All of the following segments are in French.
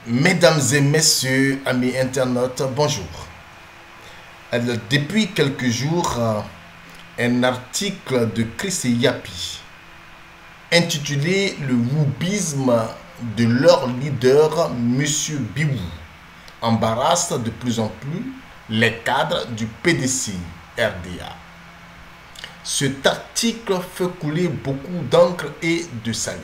Mesdames et messieurs, amis internautes, bonjour. Depuis quelques jours, un article de Chris Yapi intitulé « Le wubisme de leur leader, M. Biwou, embarrasse de plus en plus les cadres du PDCI RDA ». Cet article fait couler beaucoup d'encre et de salive.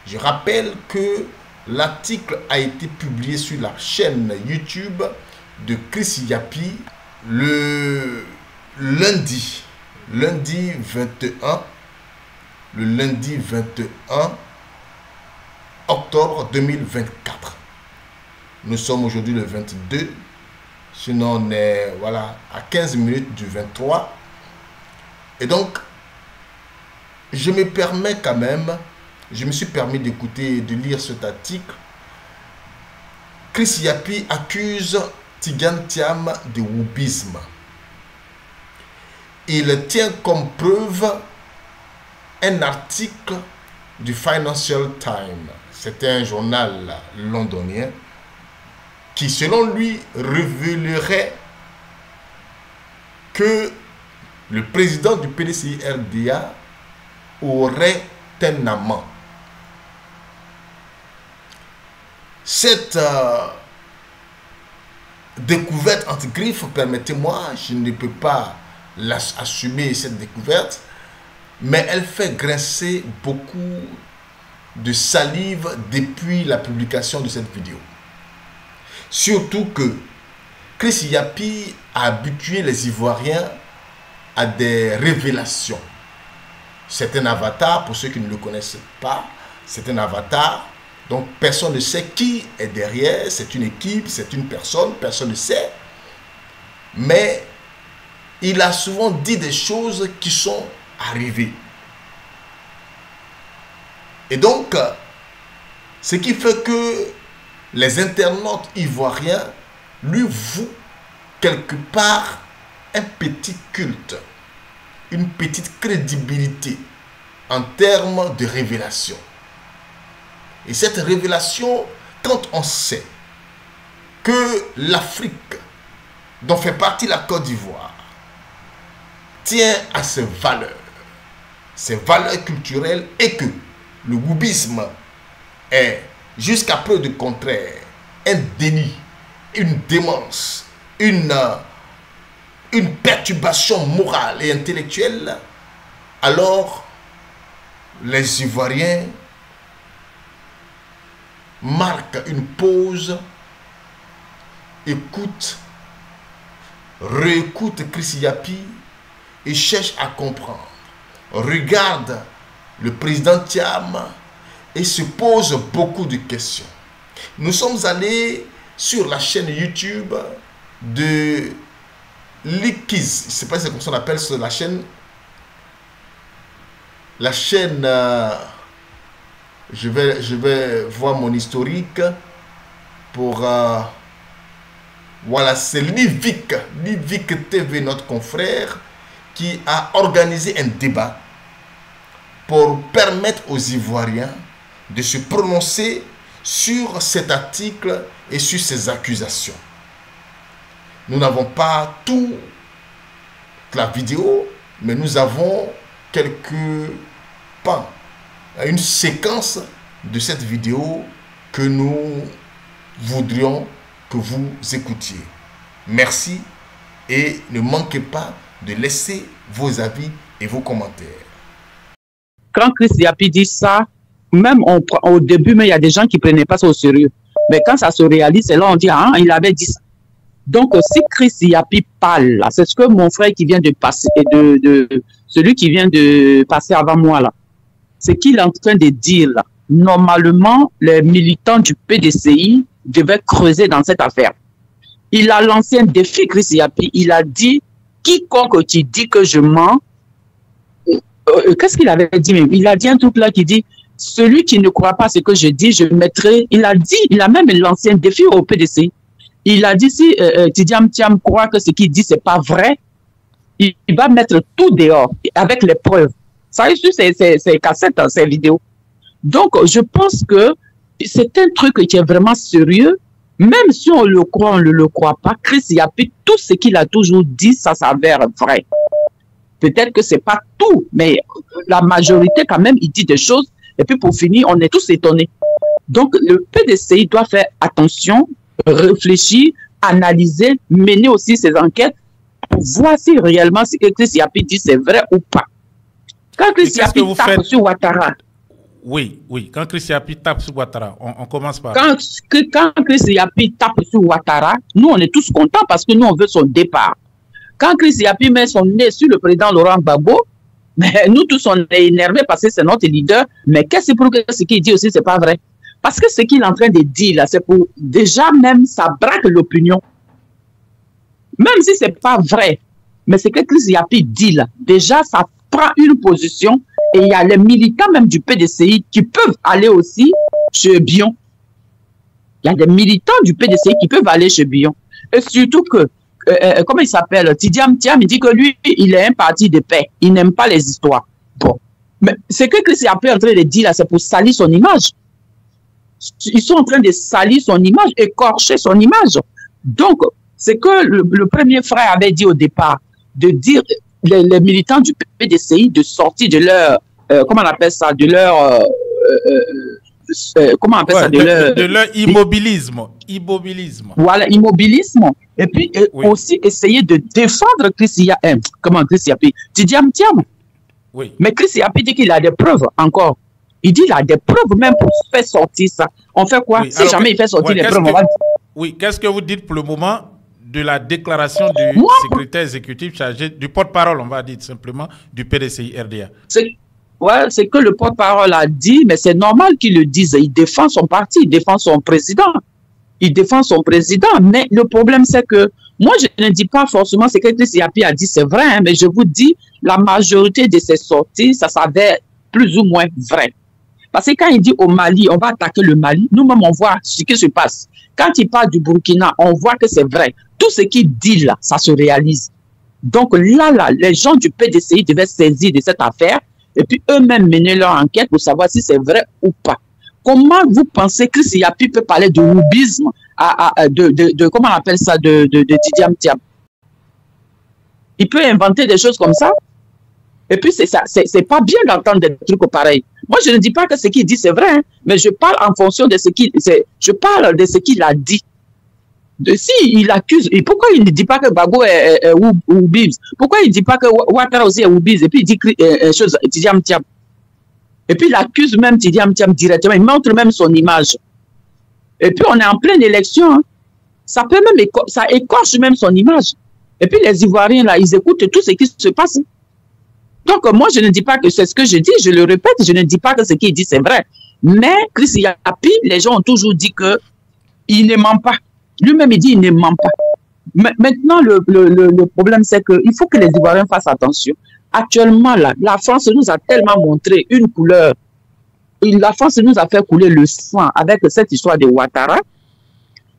Je rappelle que l'article a été publié sur la chaîne YouTube de Chris Yapi le lundi 21 octobre 2024. Nous sommes aujourd'hui le 22, sinon on est à 15 minutes du 23. Et donc, je me suis permis d'écouter et de lire cet article. Chris Yapi accuse Tidjane Thiam de wubisme. Il tient comme preuve un article du Financial Times. C'est un journal londonien qui, selon lui, révélerait que le président du PDCI RDA aurait un amant. Cette découverte entre griffes, permettez-moi, je ne peux pas assumer cette découverte, mais elle fait grincer beaucoup de salive depuis la publication de cette vidéo. Surtout que Chris Yapi a habitué les Ivoiriens à des révélations. C'est un avatar, pour ceux qui ne le connaissent pas, c'est un avatar. Donc personne ne sait qui est derrière, c'est une équipe, c'est une personne, personne ne sait. Mais il a souvent dit des choses qui sont arrivées. Et donc, ce qui fait que les internautes ivoiriens lui vouent quelque part un petit culte, une petite crédibilité en termes de révélation. Et cette révélation, quand on sait que l'Afrique, dont fait partie la Côte d'Ivoire, tient à ses valeurs culturelles, et que le wubisme est, jusqu'à preuve de contraire, un déni, une démence, une perturbation morale et intellectuelle, alors les Ivoiriens marquent une pause, réécoutent Chris Yapi et cherchent à comprendre. Regardent le président Thiam et se posent beaucoup de questions. Nous sommes allés sur la chaîne YouTube de Likiz, je ne sais pas si c'est comme ça qu'on appelle la chaîne. Je vais voir mon historique pour voilà, c'est Livik TV, notre confrère, qui a organisé un débat pour permettre aux Ivoiriens de se prononcer sur cet article et sur ces accusations. Nous n'avons pas toute la vidéo, mais nous avons quelques pans, une séquence de cette vidéo que nous voudrions que vous écoutiez. Merci et ne manquez pas de laisser vos avis et vos commentaires. Quand Chris Yapi dit ça, même au début, mais il y a des gens qui ne prenaient pas ça au sérieux. Mais quand ça se réalise, c'est là on dit, ah, il avait dit ça. Donc, si Chris Yapi parle, c'est ce que mon frère qui vient de passer, celui qui vient de passer avant moi, là, c'est qu'il est en train de dire, là, normalement, les militants du PDCI devaient creuser dans cette affaire. Il a lancé un défi, Chris Yapi. Il a dit, quiconque qui dit que je mens, qu'est-ce qu'il avait dit même? Il a dit un truc là qui dit, celui qui ne croit pas ce que je dis, je mettrai, il a même lancé un défi au PDCI. Il a dit, si Tidjane Thiam croit que ce qu'il dit, c'est pas vrai, il va mettre tout dehors, avec les preuves. Ça a eu sur ses cassettes, ses vidéos. Donc, je pense que c'est un truc qui est vraiment sérieux. Même si on le croit, on ne le croit pas, Chris Yapi, tout ce qu'il a toujours dit, ça s'avère vrai. Peut-être que ce n'est pas tout, mais la majorité, quand même, il dit des choses. Et puis, pour finir, on est tous étonnés. Donc, le PDCI doit faire attention, réfléchir, analyser, mener aussi ses enquêtes pour voir si réellement ce que Chris Yapi dit, c'est vrai ou pas. Quand Chris Yapi tape sur Ouattara, oui, quand Chris Yapi tape sur Ouattara, on commence par... Quand Chris Yapi tape sur Ouattara, nous, on est tous contents parce que nous, on veut son départ. Quand Chris Yapi met son nez sur le président Laurent Gbagbo, mais nous tous, on est énervés parce que c'est notre leader. Mais qu'est-ce que ce qu'il dit aussi, c'est pas vrai. Parce que ce qu'il est en train de dire, là, c'est pour... Déjà, même, ça braque l'opinion. Même si c'est pas vrai. Mais ce que Chris Yapi dit, là, déjà, ça prend une position. Et il y a les militants même du PDCI qui peuvent aller aussi chez Bion. Il y a des militants du PDCI qui peuvent aller chez Bion. Et surtout que, comment il s'appelle, Tidiam Thiam, il dit que lui, il est un parti de paix. Il n'aime pas les histoires. Bon. Mais ce que Chris Yapi est en train de dire là, c'est pour salir son image. Ils sont en train de salir son image, écorcher son image. Donc, c'est que le premier frère avait dit au départ, de dire les militants du PDCI de sortir de leur, comment on appelle ça, de leur, comment on appelle ça, de leur immobilisme. Voilà, immobilisme. Et puis aussi essayer de défendre Chris Yapi, Tidiam Thiam. Oui. Mais Chris Yapi dit qu'il a des preuves encore. Il dit qu'il a des preuves même pour faire sortir ça. On fait quoi? Si jamais il fait sortir les preuves, on va... Oui, qu'est-ce que vous dites pour le moment de la déclaration du secrétaire exécutif chargé, du porte-parole, on va dire simplement, du PDCI RDA? C'est que le porte-parole a dit, mais c'est normal qu'il le dise. Il défend son parti, il défend son président. Il défend son président. Mais le problème, c'est que moi, je ne dis pas forcément ce que Chris Yapi a dit, c'est vrai, hein, mais je vous dis, la majorité de ses sorties, ça s'avère plus ou moins vrai. Parce que quand il dit au Mali, on va attaquer le Mali, nous-mêmes, on voit ce qui se passe. Quand il parle du Burkina, on voit que c'est vrai. Tout ce qu'il dit là, ça se réalise. Donc là, les gens du PDCI devaient saisir de cette affaire et puis eux-mêmes mener leur enquête pour savoir si c'est vrai ou pas. Comment vous pensez que Chris Yapi peut parler de loubisme, comment on appelle ça, de Tidiam Thiam? Il peut inventer des choses comme ça. Et puis, c'est pas bien d'entendre des trucs pareils. Moi, je ne dis pas que ce qu'il dit, c'est vrai, hein, mais je parle en fonction de ce qu'il a dit. Si il accuse, et pourquoi il ne dit pas que Gbagbo est Oubibs? Pourquoi il ne dit pas que Ouattara aussi est Oubibs? Et puis il dit chose, Tidiam Thiam. Et puis il accuse même Tidiam Thiam directement, il montre même son image. Et puis on est en pleine élection, hein. Ça peut même ça écorche même son image. Et puis les Ivoiriens, là, ils écoutent tout ce qui se passe. Donc, moi, je ne dis pas que c'est ce que je dis, je le répète, je ne dis pas que ce qu'il dit, c'est vrai. Mais Chris Yapi, les gens ont toujours dit qu'il ne ment pas. Lui-même, il dit qu'il ne ment pas. Maintenant, le problème, c'est qu'il faut que les Ivoiriens fassent attention. Actuellement, là, la France nous a tellement montré une couleur. La France nous a fait couler le sang avec cette histoire de Ouattara.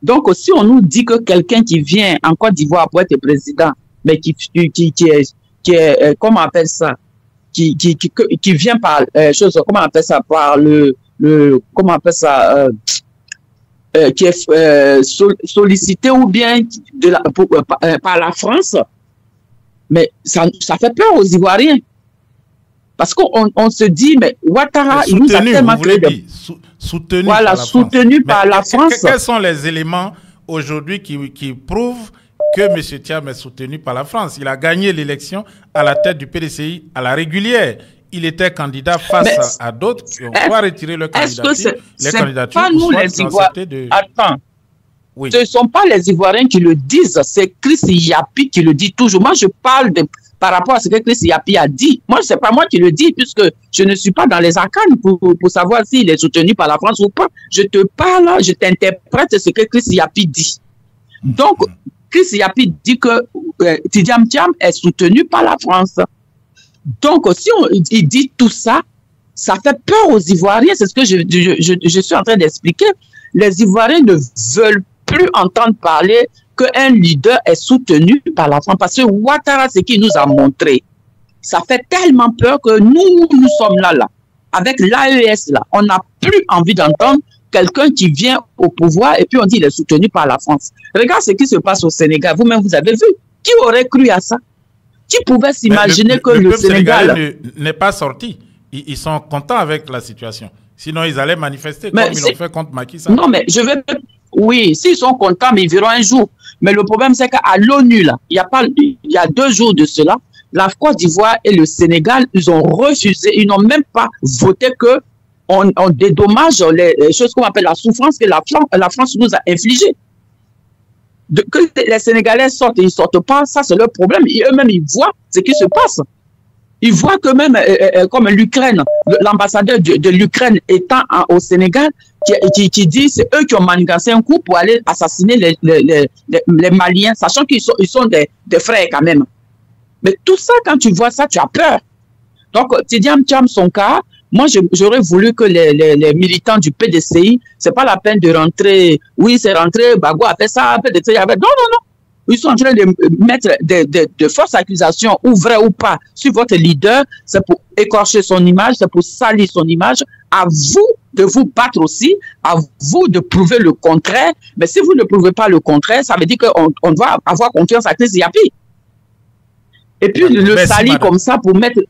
Donc, si on nous dit que quelqu'un qui vient en Côte d'Ivoire pour être président, mais qui est, comment on appelle ça, qui vient par comment on appelle ça, par comment on appelle ça, qui est sollicité ou bien par la France, mais ça fait peur aux Ivoiriens. Parce qu'on se dit, mais Ouattara, il nous a tellement créé soutenu par la France. Quels sont les éléments aujourd'hui qui prouvent que M. Thiam est soutenu par la France? Il a gagné l'élection à la tête du PDCI à la régulière. Il était candidat face à d'autres qui ont retiré leur candidature. Les candidatures pas nous les Ivoiriens. Attends. Oui. Ce ne sont pas les Ivoiriens qui le disent, c'est Chris Yapi qui le dit toujours. Moi, je parle par rapport à ce que Chris Yapi a dit. Moi, ce n'est pas moi qui le dis, puisque je ne suis pas dans les arcanes pour savoir s'il est soutenu par la France ou pas. Je te parle, je t'interprète ce que Chris Yapi dit. Donc, Chris Yapi dit que Tidiam Thiam est soutenu par la France. Donc, si il dit tout ça, ça fait peur aux Ivoiriens. C'est ce que je suis en train d'expliquer. Les Ivoiriens ne veulent plus entendre parler qu'un leader est soutenu par la France. Parce que Ouattara, ce qu'il nous a montré, ça fait tellement peur que nous sommes là. Avec l'AES, là, on n'a plus envie d'entendre quelqu'un qui vient au pouvoir et puis on dit qu'il est soutenu par la France. Regarde ce qui se passe au Sénégal. Vous-même, vous avez vu. Qui aurait cru à ça? Qui pouvait s'imaginer que le Sénégal n'est pas sorti? Ils sont contents avec la situation. Sinon, ils allaient manifester comme ils l'ont fait contre Macky Sall. Non, mais je vais... Oui, s'ils sont contents, mais ils verront un jour. Mais le problème, c'est qu'à l'ONU, là, il y a 2 jours de cela, la Côte d'Ivoire et le Sénégal, ils ont refusé, ils n'ont même pas voté que on dédommage les choses qu'on appelle la souffrance que la France nous a infligée. Que les Sénégalais sortent et ils ne sortent pas, ça c'est leur problème. Eux-mêmes, ils voient ce qui se passe. Ils voient que même, comme l'Ukraine, l'ambassadeur de l'Ukraine étant au Sénégal, qui dit c'est eux qui ont manigancé un coup pour aller assassiner les Maliens, sachant qu'ils sont des frères quand même. Mais tout ça, quand tu vois ça, tu as peur. Donc, Tidiane Thiam, son cas, moi, j'aurais voulu que les militants du PDCI, c'est pas la peine de rentrer, oui, c'est rentré, Bago a fait ça, PDCI a fait... Non, non, non. Ils sont en train de mettre de fausses accusations, ou vraies ou pas, sur votre leader. C'est pour écorcher son image, c'est pour salir son image. À vous de vous battre aussi, à vous de prouver le contraire. Mais si vous ne prouvez pas le contraire, ça veut dire qu'on doit avoir confiance à Chris Yapi. Et puis le salir comme ça pour mettre...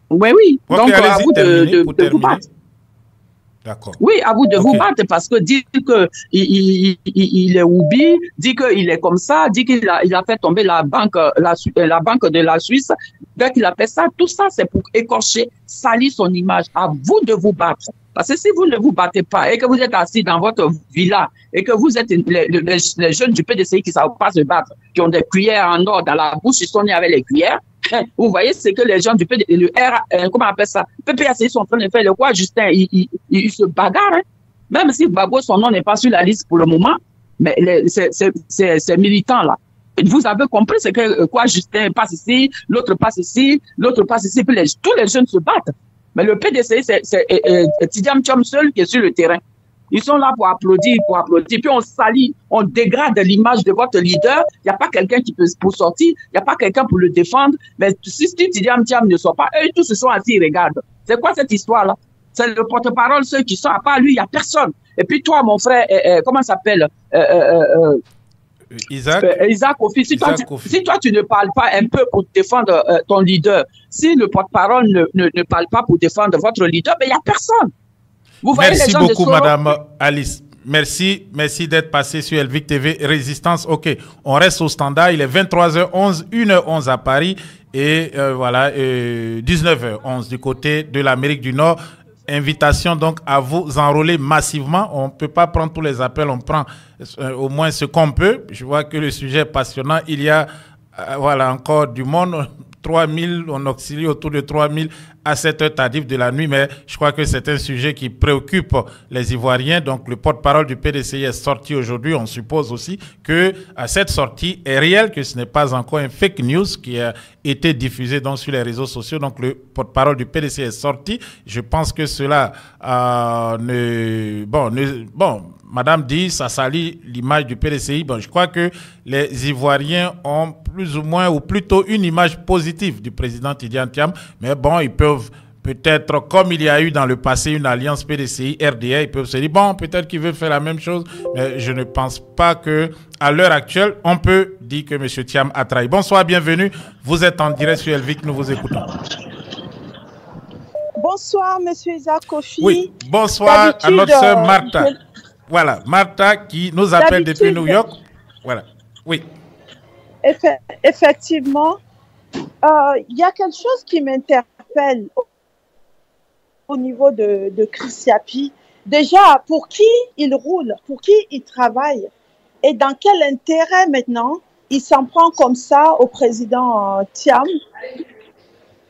Oui, oui. Okay, donc à vous de vous battre. Oui, à vous de vous battre parce que dire qu'il est oublié, dire qu'il est comme ça, dire qu'il a fait tomber la banque de la Suisse, dès qu'il a fait ça, tout ça c'est pour écorcher, salir son image. À vous de vous battre. Parce que si vous ne vous battez pas et que vous êtes assis dans votre villa et que vous êtes les jeunes du PDCI qui ne savent pas se battre, qui ont des cuillères en or dans la bouche, ils sont nés avec les cuillères. Vous voyez, c'est que les gens du PDCI, comment on appelle ça, PPACI sont en train de faire le quoi, Justin, ils se bagarrent. Hein. Même si Gbagbo, son nom n'est pas sur la liste pour le moment, mais ces militants-là, vous avez compris, c'est que quoi, Justin passe ici, l'autre passe ici, l'autre passe ici, puis tous les jeunes se battent. Mais le PDCI, c'est Tidiane Thiam seul qui est sur le terrain. Ils sont là pour applaudir, puis on salit, on dégrade l'image de votre leader. Il n'y a pas quelqu'un qui peut pour sortir, il n'y a pas quelqu'un pour le défendre. Mais si Tidiane Thiam ne sort pas, eux tous se sont assis, ils regardent. C'est quoi cette histoire-là? C'est le porte-parole, ceux qui sont, à part lui, il n'y a personne. Et puis toi, mon frère, comment ça s'appelle Isaac Kofi, si toi tu ne parles pas un peu pour défendre ton leader, si le porte-parole ne parle pas pour défendre votre leader, ben il n'y a personne. Vous voyez merci les gens beaucoup, Madame Alice. Merci d'être passé sur Elvic TV. Résistance, ok. On reste au standard. Il est 23h11, 1h11 à Paris et voilà, 19h11 du côté de l'Amérique du Nord. Invitation donc à vous enrôler massivement. On ne peut pas prendre tous les appels, on prend au moins ce qu'on peut. Je vois que le sujet est passionnant. Il y a voilà, encore du monde. 3000, on oscille autour de 3000 à cette heure tardive de la nuit, mais je crois que c'est un sujet qui préoccupe les Ivoiriens. Donc le porte-parole du PDCI est sorti aujourd'hui. On suppose aussi que cette sortie est réelle, que ce n'est pas encore un fake news qui a été diffusé donc sur les réseaux sociaux. Donc le porte-parole du PDCI est sorti. Je pense que cela Madame dit, ça salit l'image du PDCI. Bon, je crois que les Ivoiriens ont plus ou moins, ou plutôt une image positive du président Tidiane Thiam. Mais bon, ils peuvent peut-être, comme il y a eu dans le passé une alliance PDCI-RDA, ils peuvent se dire, bon, peut-être qu'il veut faire la même chose. Mais je ne pense pas qu'à l'heure actuelle, on peut dire que M. Thiam a trahi. Bonsoir, bienvenue. Vous êtes en direct sur Elvic, nous vous écoutons. Bonsoir, M. Isaac Kofi. Oui, bonsoir à notre sœur Martha. Voilà, Martha qui nous appelle depuis New York. Voilà, oui. Effectivement, il y a quelque chose qui m'interpelle au niveau de Chris Yapi. Déjà, pour qui il roule, pour qui il travaille et dans quel intérêt maintenant il s'en prend comme ça au président Thiam.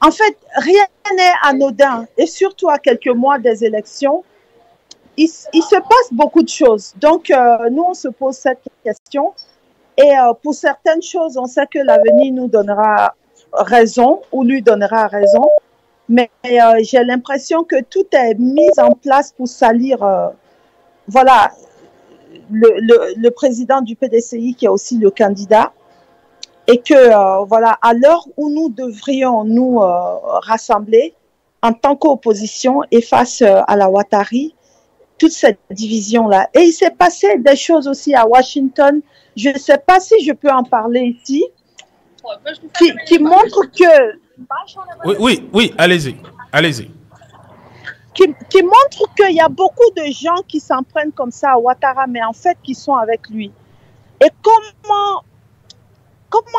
En fait, rien n'est anodin et surtout à quelques mois des élections. Il se passe beaucoup de choses. Donc, nous, on se pose cette question. Et pour certaines choses, on sait que l'avenir nous donnera raison ou lui donnera raison. Mais j'ai l'impression que tout est mis en place pour salir voilà, le président du PDCI qui est aussi le candidat. Et que, voilà, à l'heure où nous devrions nous rassembler en tant qu'opposition et face à la Ouattari, toute cette division-là. Et il s'est passé des choses aussi à Washington, je ne sais pas si je peux en parler ici, qui montrent que... Oui, allez-y, allez-y. Qui montre qu'il y a beaucoup de gens qui s'en prennent comme ça à Ouattara, mais en fait qui sont avec lui. Et comment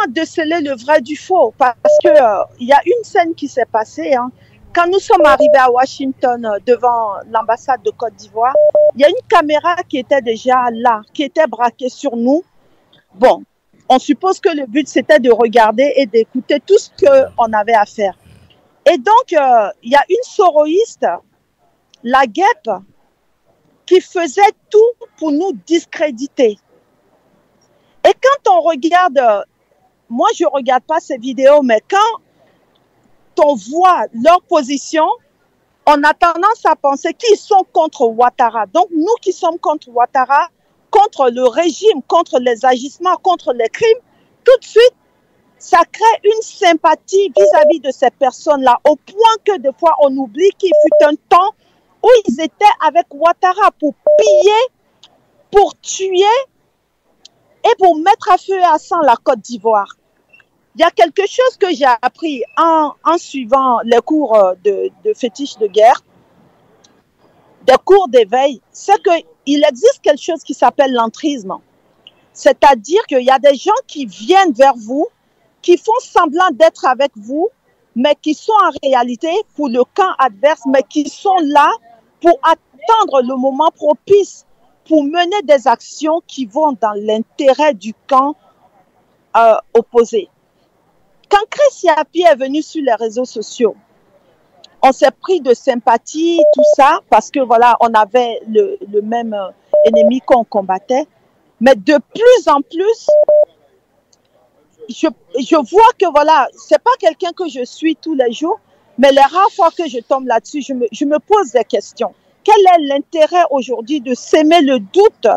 déceler le vrai du faux? Parce que il y a une scène qui s'est passée. Hein. Quand nous sommes arrivés à Washington devant l'ambassade de Côte d'Ivoire, il y a une caméra qui était déjà là, qui était braquée sur nous. Bon, on suppose que le but c'était de regarder et d'écouter tout ce qu'on avait à faire. Et donc, il y a une soroïste, la guêpe, qui faisait tout pour nous discréditer. Et quand on regarde, moi je ne regarde pas ces vidéos, mais quand on voit leur position, on a tendance à penser qu'ils sont contre Ouattara. Donc nous qui sommes contre Ouattara, contre le régime, contre les agissements, contre les crimes, tout de suite, ça crée une sympathie vis-à-vis de ces personnes-là, au point que des fois on oublie qu'il fut un temps où ils étaient avec Ouattara pour piller, pour tuer et pour mettre à feu et à sang la Côte d'Ivoire. Il y a quelque chose que j'ai appris en suivant les cours de fétiche de guerre, des cours d'éveil, c'est qu'il existe quelque chose qui s'appelle l'entrisme. C'est-à-dire qu'il y a des gens qui viennent vers vous, qui font semblant d'être avec vous, mais qui sont en réalité pour le camp adverse, mais qui sont là pour attendre le moment propice pour mener des actions qui vont dans l'intérêt du camp opposé. Quand Chris Yapi est venu sur les réseaux sociaux, on s'est pris de sympathie, tout ça, parce que voilà, on avait le même ennemi qu'on combattait. Mais de plus en plus, je vois que voilà, c'est pas quelqu'un que je suis tous les jours, mais les rares fois que je tombe là-dessus, je me pose des questions. Quel est l'intérêt aujourd'hui de s'aimer le doute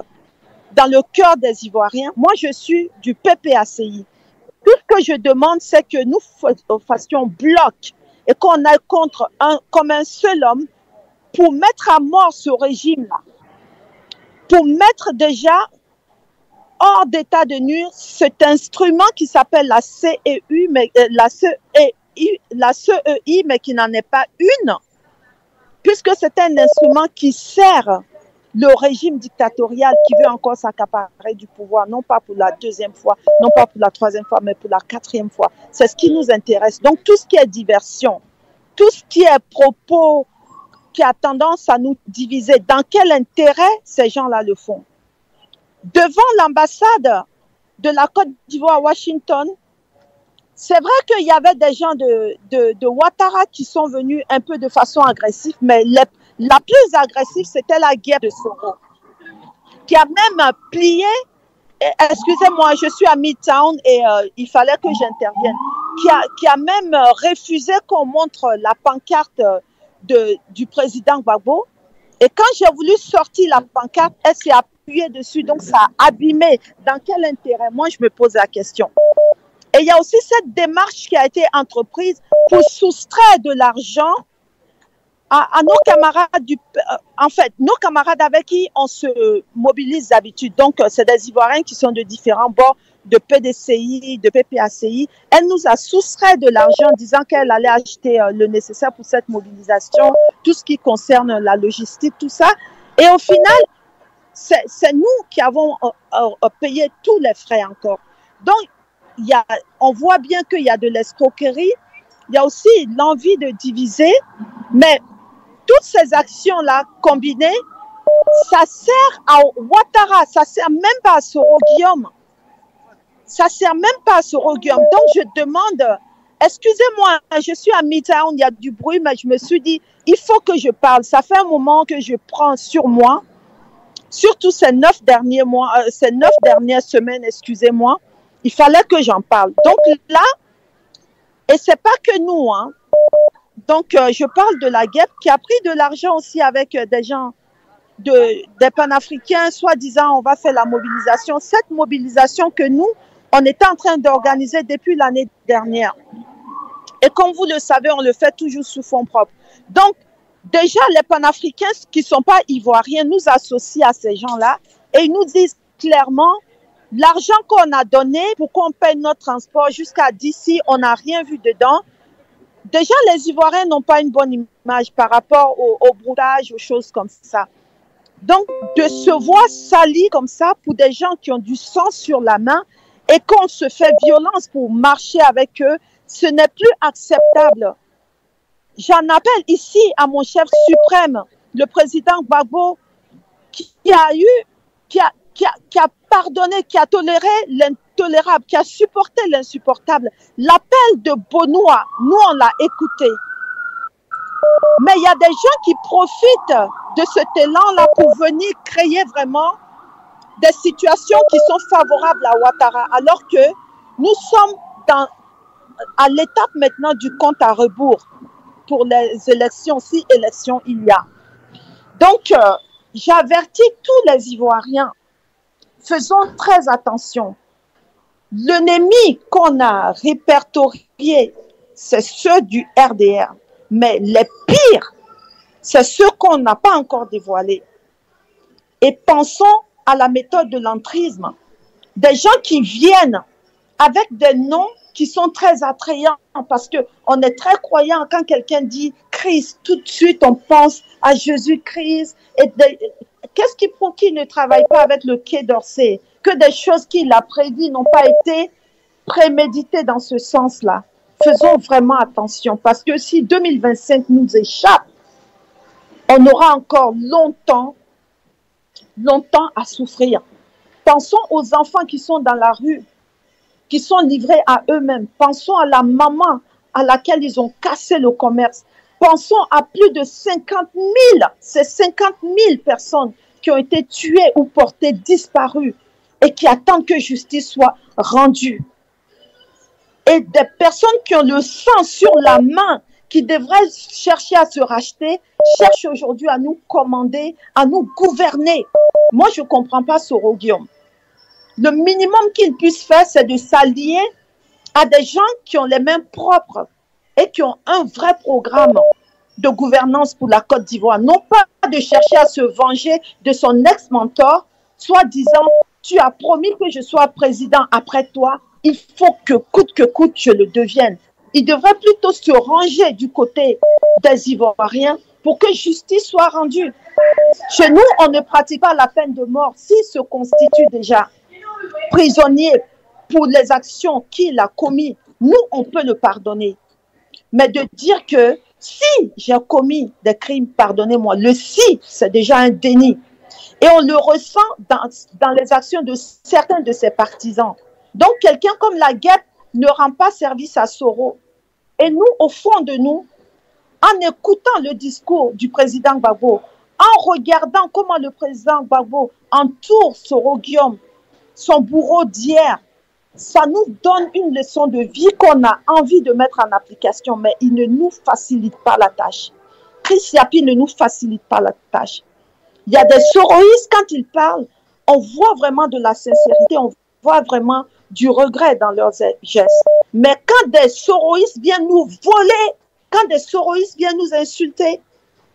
dans le cœur des Ivoiriens? Moi, je suis du PPACI. Tout ce que je demande, c'est que nous fassions bloc et qu'on aille comme un seul homme pour mettre à mort ce régime-là. Pour mettre déjà hors d'état de nuire cet instrument qui s'appelle la CEI, mais qui n'en est pas une, puisque c'est un instrument qui sert le régime dictatorial qui veut encore s'accaparer du pouvoir, non pas pour la deuxième fois, non pas pour la troisième fois, mais pour la quatrième fois. C'est ce qui nous intéresse. Donc tout ce qui est diversion, tout ce qui est propos qui a tendance à nous diviser, dans quel intérêt ces gens-là le font? Devant l'ambassade de la Côte d'Ivoire à Washington, c'est vrai qu'il y avait des gens de Ouattara qui sont venus un peu de façon agressive, mais la plus agressive, c'était la guerre de Soro, qui a même plié, excusez-moi, je suis à Midtown et il fallait que j'intervienne, qui a même refusé qu'on montre la pancarte du président Gbagbo. Et quand j'ai voulu sortir la pancarte, elle s'est appuyée dessus, donc ça a abîmé. Dans quel intérêt? Moi, je me pose la question. Et il y a aussi cette démarche qui a été entreprise pour soustraire de l'argent à nos camarades, en fait, nos camarades avec qui on se mobilise d'habitude. Donc, c'est des Ivoiriens qui sont de différents bords, de PDCI, de PPACI. Elle nous a soustrait de l'argent disant qu'elle allait acheter le nécessaire pour cette mobilisation, tout ce qui concerne la logistique, tout ça. Et au final, c'est nous qui avons payé tous les frais encore. Donc, on voit bien qu'il y a de l'escroquerie, il y a aussi l'envie de diviser, mais toutes ces actions-là combinées, ça sert à Ouattara, ça sert même pas à Soro Guillaume. Ça sert même pas à Soro Guillaume. Donc je demande, excusez-moi, je suis à Midtown, il y a du bruit, mais je me suis dit, il faut que je parle. Ça fait un moment que je prends sur moi, surtout ces 9 derniers mois, ces 9 dernières semaines, excusez-moi, il fallait que j'en parle. Donc là, et c'est pas que nous, hein. Donc, je parle de la guêpe qui a pris de l'argent aussi avec des gens, des panafricains, soi-disant, on va faire la mobilisation. Cette mobilisation que nous, on était en train d'organiser depuis l'année dernière. Et comme vous le savez, on le fait toujours sous fonds propres. Donc, Déjà, les panafricains qui ne sont pas ivoiriens nous associent à ces gens-là et ils nous disent clairement, l'argent qu'on a donné pour qu'on paye notre transport jusqu'à d'ici, on n'a rien vu dedans. Déjà, les Ivoiriens n'ont pas une bonne image par rapport au broutage, aux choses comme ça. Donc, de se voir sali comme ça pour des gens qui ont du sang sur la main et qu'on se fait violence pour marcher avec eux, ce n'est plus acceptable. J'en appelle ici à mon chef suprême, le président Gbagbo, qui a pardonné, qui a toléré l'intolérable, qui a supporté l'insupportable. L'appel de Bonoua, nous on l'a écouté. Mais il y a des gens qui profitent de cet élan-là pour venir créer vraiment des situations qui sont favorables à Ouattara, alors que nous sommes à l'étape maintenant du compte à rebours pour les élections, si élections il y a. Donc, j'avertis tous les Ivoiriens, faisons très attention. L'ennemi qu'on a répertorié, c'est ceux du RDR. Mais les pires, c'est ceux qu'on n'a pas encore dévoilés. Et pensons à la méthode de l'entrisme. Des gens qui viennent avec des noms qui sont très attrayants parce qu'on est très croyant quand quelqu'un dit Christ, tout de suite on pense à Jésus-Christ. Qu'est-ce qui prouve qu'il ne travaille pas avec le Quai d'Orsay? Que des choses qu'il a prévues n'ont pas été préméditées dans ce sens-là. Faisons vraiment attention parce que si 2025 nous échappe, on aura encore longtemps à souffrir. Pensons aux enfants qui sont dans la rue, qui sont livrés à eux-mêmes. Pensons à la maman à laquelle ils ont cassé le commerce. Pensons à plus de 50 000, ces 50 000 personnes qui ont été tuées ou portées disparues et qui attendent que justice soit rendue. Et des personnes qui ont le sang sur la main, qui devraient chercher à se racheter, cherchent aujourd'hui à nous commander, à nous gouverner. Moi, je ne comprends pas Soro Guillaume. Le minimum qu'il puisse faire, c'est de s'allier à des gens qui ont les mains propres et qui ont un vrai programme de gouvernance pour la Côte d'Ivoire. Non pas de chercher à se venger de son ex-mentor, soit disant, tu as promis que je sois président après toi, il faut que coûte je le devienne. Il devrait plutôt se ranger du côté des Ivoiriens pour que justice soit rendue. Chez nous, on ne pratique pas la peine de mort. S'il se constitue déjà prisonnier pour les actions qu'il a commises, nous, on peut le pardonner. Mais de dire que si j'ai commis des crimes, pardonnez-moi, le si, c'est déjà un déni. Et on le ressent dans les actions de certains de ses partisans. Donc, quelqu'un comme la guêpe ne rend pas service à Soro. Et nous, au fond de nous, en écoutant le discours du président Gbagbo, en regardant comment le président Gbagbo entoure Soro Guillaume, son bourreau d'hier, ça nous donne une leçon de vie qu'on a envie de mettre en application, mais il ne nous facilite pas la tâche. Chris Yapi ne nous facilite pas la tâche. Il y a des soroïstes, quand ils parlent, on voit vraiment de la sincérité, on voit vraiment du regret dans leurs gestes. Mais quand des soroïstes viennent nous voler, quand des soroïstes viennent nous insulter,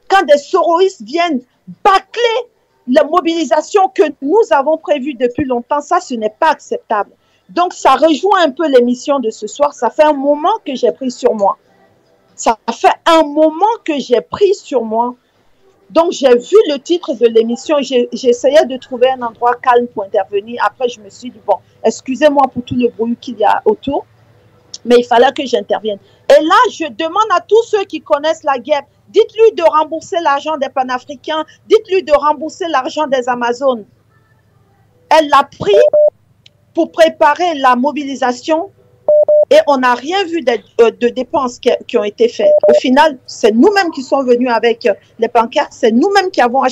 quand des soroïstes viennent bâcler la mobilisation que nous avons prévue depuis longtemps, ça, ce n'est pas acceptable. Donc, ça rejoint un peu l'émission de ce soir. Ça fait un moment que j'ai pris sur moi. Ça fait un moment que j'ai pris sur moi. Donc, j'ai vu le titre de l'émission. J'essayais de trouver un endroit calme pour intervenir. Après, je me suis dit, bon, excusez-moi pour tout le bruit qu'il y a autour, mais il fallait que j'intervienne. Et là, je demande à tous ceux qui connaissent la guêpe, dites-lui de rembourser l'argent des panafricains, dites-lui de rembourser l'argent des Amazones. Elle l'a pris pour préparer la mobilisation et on n'a rien vu de dépenses qui ont été faites. Au final, c'est nous-mêmes qui sommes venus avec les pancartes, c'est nous-mêmes qui avons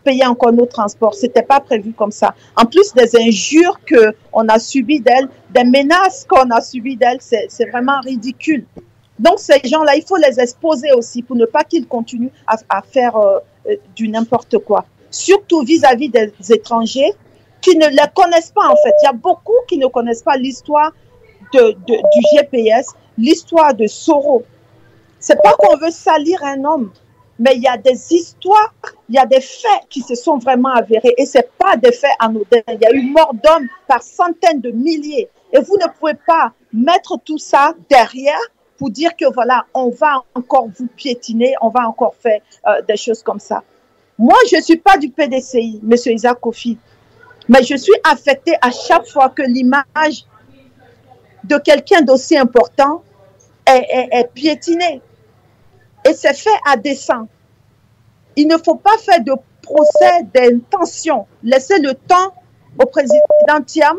payé encore nos transports. Ce n'était pas prévu comme ça. En plus des injures qu'on a subies d'elle, des menaces qu'on a subies d'elle, c'est vraiment ridicule. Donc ces gens-là, il faut les exposer aussi pour ne pas qu'ils continuent à faire du n'importe quoi. Surtout vis-à-vis des étrangers qui ne les connaissent pas en fait. Il y a beaucoup qui ne connaissent pas l'histoire du GPS, l'histoire de Soro. C'est pas qu'on veut salir un homme, Mais il y a des histoires, il y a des faits qui se sont vraiment avérés. Et ce n'est pas des faits anodins. Il y a eu mort d'hommes par centaines de milliers. Et vous ne pouvez pas mettre tout ça derrière pour dire que voilà, on va encore vous piétiner, on va encore faire des choses comme ça. Moi, je ne suis pas du PDCI, M. Isaac Kofi. Mais je suis affectée à chaque fois que l'image de quelqu'un d'aussi important est piétinée. Et c'est fait à dessein. Il ne faut pas faire de procès d'intention. Laissez le temps au président Thiam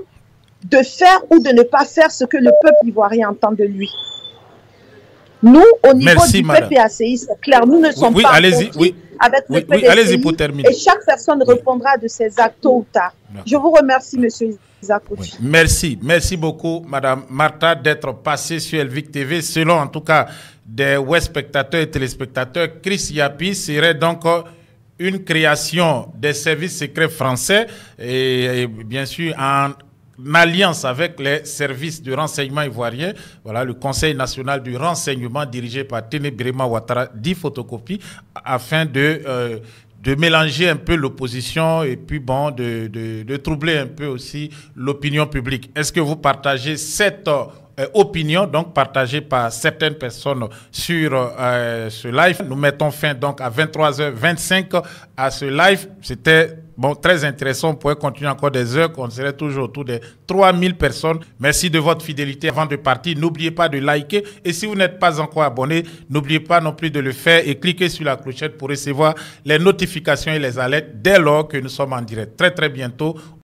de faire ou de ne pas faire ce que le peuple ivoirien entend de lui. Nous, au niveau du PPACI, c'est clair, nous ne sommes pas avec le PDCI, allez-y pour terminer. Et chaque personne répondra de ses actes tôt ou tard. Je vous remercie, monsieur Isaac Kofi. Merci beaucoup, Madame Martha, d'être passée sur Elvic TV. Selon, en tout cas, des web spectateurs et téléspectateurs, Chris Yapi serait donc une création des services secrets français et bien sûr en alliance avec les services de renseignement ivoiriens, voilà, le Conseil national du renseignement dirigé par Téné-Birima Ouattara, dit photocopie, afin de mélanger un peu l'opposition et puis bon, de troubler un peu aussi l'opinion publique. Est-ce que vous partagez cette opinion, donc partagée par certaines personnes sur ce live? Nous mettons fin donc à 23h25 à ce live. C'était bon, très intéressant. On pourrait continuer encore des heures. On serait toujours autour des 3000 personnes. Merci de votre fidélité. Avant de partir, n'oubliez pas de liker. Et si vous n'êtes pas encore abonné, n'oubliez pas non plus de le faire et cliquez sur la clochette pour recevoir les notifications et les alertes dès lors que nous sommes en direct. Très, très bientôt.